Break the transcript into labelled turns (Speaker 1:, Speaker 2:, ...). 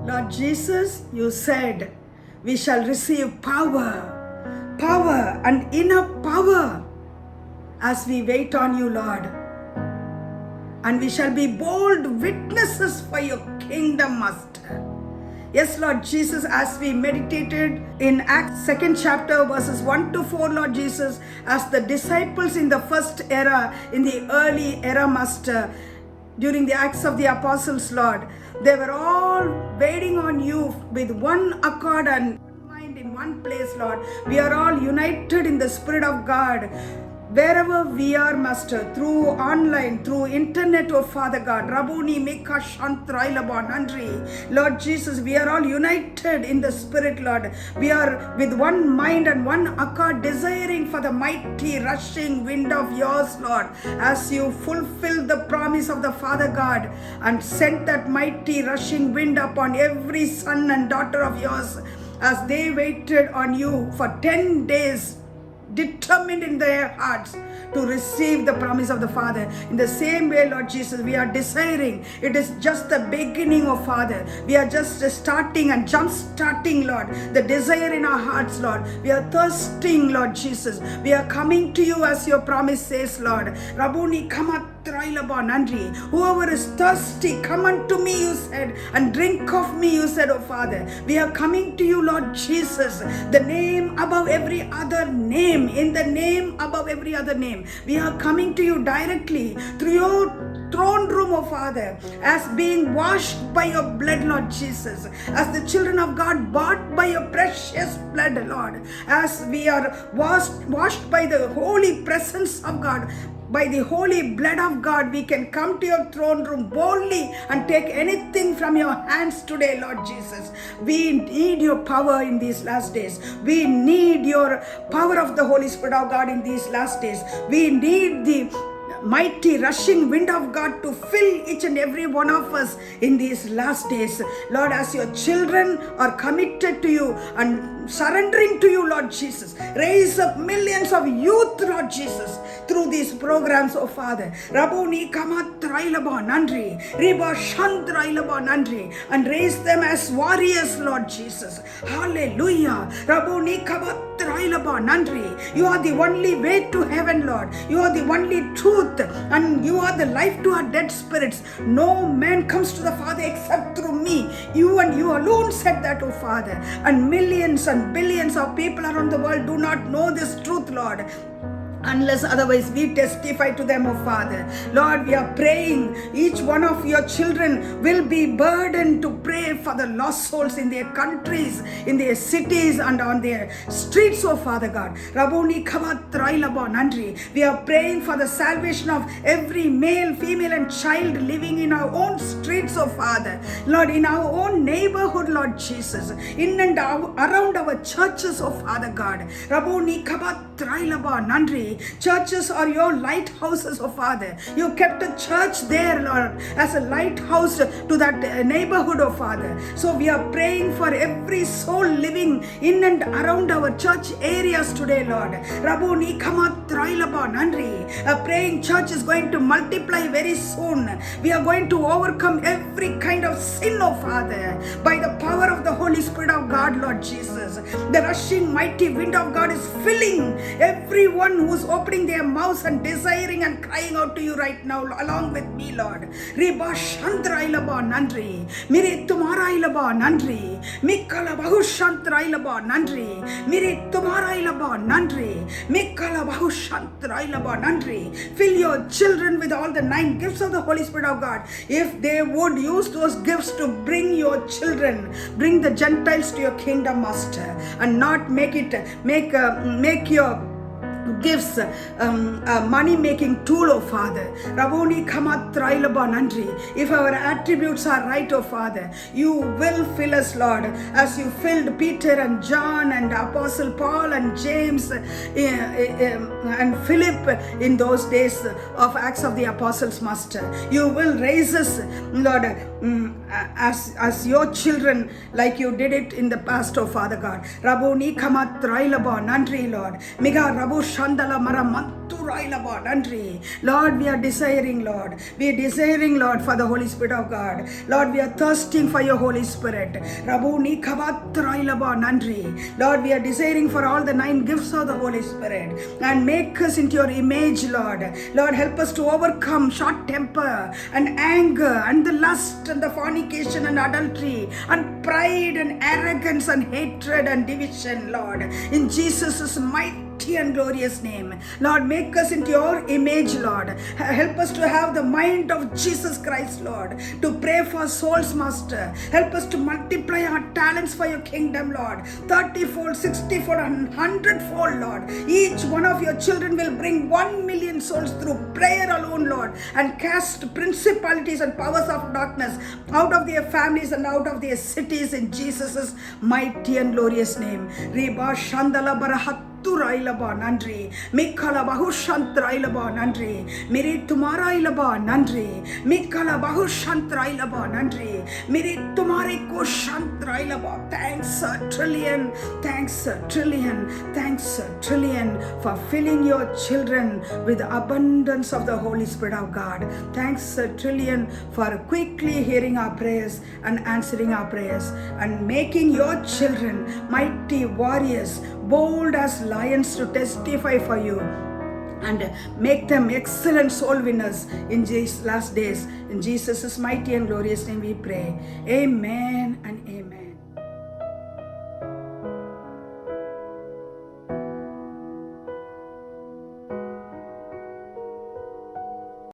Speaker 1: Lord Jesus, you said we shall receive power and inner power as we wait on you, Lord. And we shall be bold witnesses for your kingdom, Master. Yes, Lord Jesus, as we meditated in Acts 2nd chapter verses 1 to 4, Lord Jesus, as the disciples in the first era, in the early era, Master, during the Acts of the Apostles, Lord, they were all waiting on you with one accord and mind in one place, Lord. We are all united in the Spirit of God. Wherever we are, Master, through online, through internet, oh Father God, Rabuni Mika Shantrailaba Nandri, Lord Jesus, we are all united in the Spirit, Lord. We are with one mind and one accord, desiring for the mighty rushing wind of yours, Lord, as you fulfill the promise of the Father God and sent that mighty rushing wind upon every son and daughter of yours as they waited on you for 10 days, determined in their hearts to receive the promise of the Father. In the same way, Lord Jesus, we are desiring. It is just the beginning, of Father. We are just starting and jump starting, Lord. The desire in our hearts, Lord. We are thirsting, Lord Jesus. We are coming to you as your promise says, Lord. Rabuni Kamat. Whoever is thirsty, come unto me, you said, and drink of me, you said, oh Father. We are coming to you, Lord Jesus, the name above every other name, in the name above every other name. We are coming to you directly through your throne room, oh Father, as being washed by your blood, Lord Jesus, as the children of God bought by your precious blood, Lord, as we are washed by the holy presence of God. By the holy blood of God, we can come to your throne room boldly and take anything from your hands today, Lord Jesus. We need your power in these last days. We need your power of the Holy Spirit of God in these last days. We need the mighty rushing wind of God to fill each and every one of us in these last days. Lord, as your children are committed to you and surrendering to you, Lord Jesus, raise up millions of youth, Lord Jesus, through these programs, oh Father. Rabuni Kamatrailaba Nandri, Riba Shantrailaba Nandri, and raise them as warriors, Lord Jesus. Hallelujah. Rabuni Kamatrailaba Nandri. You are the only way to heaven, Lord. You are the only truth, and you are the life to our dead spirits. No man comes to the Father except through me. You and you alone said that, oh Father. And millions and billions of people around the world do not know this truth, Lord, unless otherwise we testify to them, oh Father. Lord, we are praying each one of your children will be burdened to pray for the lost souls in their countries, in their cities, and on their streets, oh Father God. Rabuni Kavatrailaba Nandri. We are praying for the salvation of every male, female, and child living in our own streets, oh Father. Lord, in our own neighborhood, Lord Jesus, in and around our churches, oh Father God. Rabuni Kavatrailaba Nandri. Churches are your lighthouses, oh Father. You kept a church there, Lord, as a lighthouse to that neighborhood, oh Father. So we are praying for every soul living in and around our church areas today, Lord. Rabuni Kamatrailaba Nandri. A praying church is going to multiply very soon. We are going to overcome every kind of sin, oh Father, by the power of the Holy Spirit of God, Lord Jesus. The rushing mighty wind of God is filling everyone who's opening their mouths and desiring and crying out to you right now, along with me, Lord. Riba Shantrailaba Nandri, Miri Tumarailaba Nandri, Mikala Bahushantrailaba Nandri, Miri Tumarailaba Nandri, Mikala Bahushantrailaba Nandri. Fill your children with all the 9 gifts of the Holy Spirit of God. If they would use those gifts to bring your children, bring the Gentiles to your kingdom, Master, and not make your gifts a money-making tool, oh Father. Rabuni Kamatrailaba Nandri. If our attributes are right, oh Father, you will fill us, Lord, as you filled Peter and John and Apostle Paul and James and Philip in those days of Acts of the Apostles, Master. You will raise us, Lord, as your children, like you did it in the past, oh Father God. Rabuni Kamatrailaba Nandri, Lord. Miga Rabu Shandala Maramantu Turailaba, Nandri. Lord, we are desiring, Lord. We are desiring, Lord, for the Holy Spirit of God. Lord, we are thirsting for your Holy Spirit. Rabu Nikabatrailaba, Nandri. Lord, we are desiring for all the 9 gifts of the Holy Spirit. And make us into your image, Lord. Lord, help us to overcome short temper and anger and the lust and the fornication and adultery and pride and arrogance and hatred and division, Lord. In Jesus' mighty and glorious name. Lord, make us into your image, Lord. Help us to have the mind of Jesus Christ, Lord, to pray for souls, Master. Help us to multiply our talents for your kingdom, Lord. 30-fold, 60-fold, and 100-fold, Lord. Each one of your children will bring 1 million souls through prayer alone, Lord, and cast principalities and powers of darkness out of their families and out of their cities in Jesus' mighty and glorious name. Reba Shandala Barahat Turailaba, Nandri, Mikala Bahushantrailaba, Nandri, Miri Tumarailaba, Nandri, Mikala Bahushantrailaba, Nandri, Miri Tumari Koshantrailaba. Thanks a trillion, thanks a trillion, thanks a trillion for filling your children with the abundance of the Holy Spirit of God. Thanks a trillion for quickly hearing our prayers and answering our prayers and making your children mighty warriors, bold as lions to testify for you, and make them excellent soul winners in these last days. In Jesus' mighty and glorious name we pray. Amen and amen.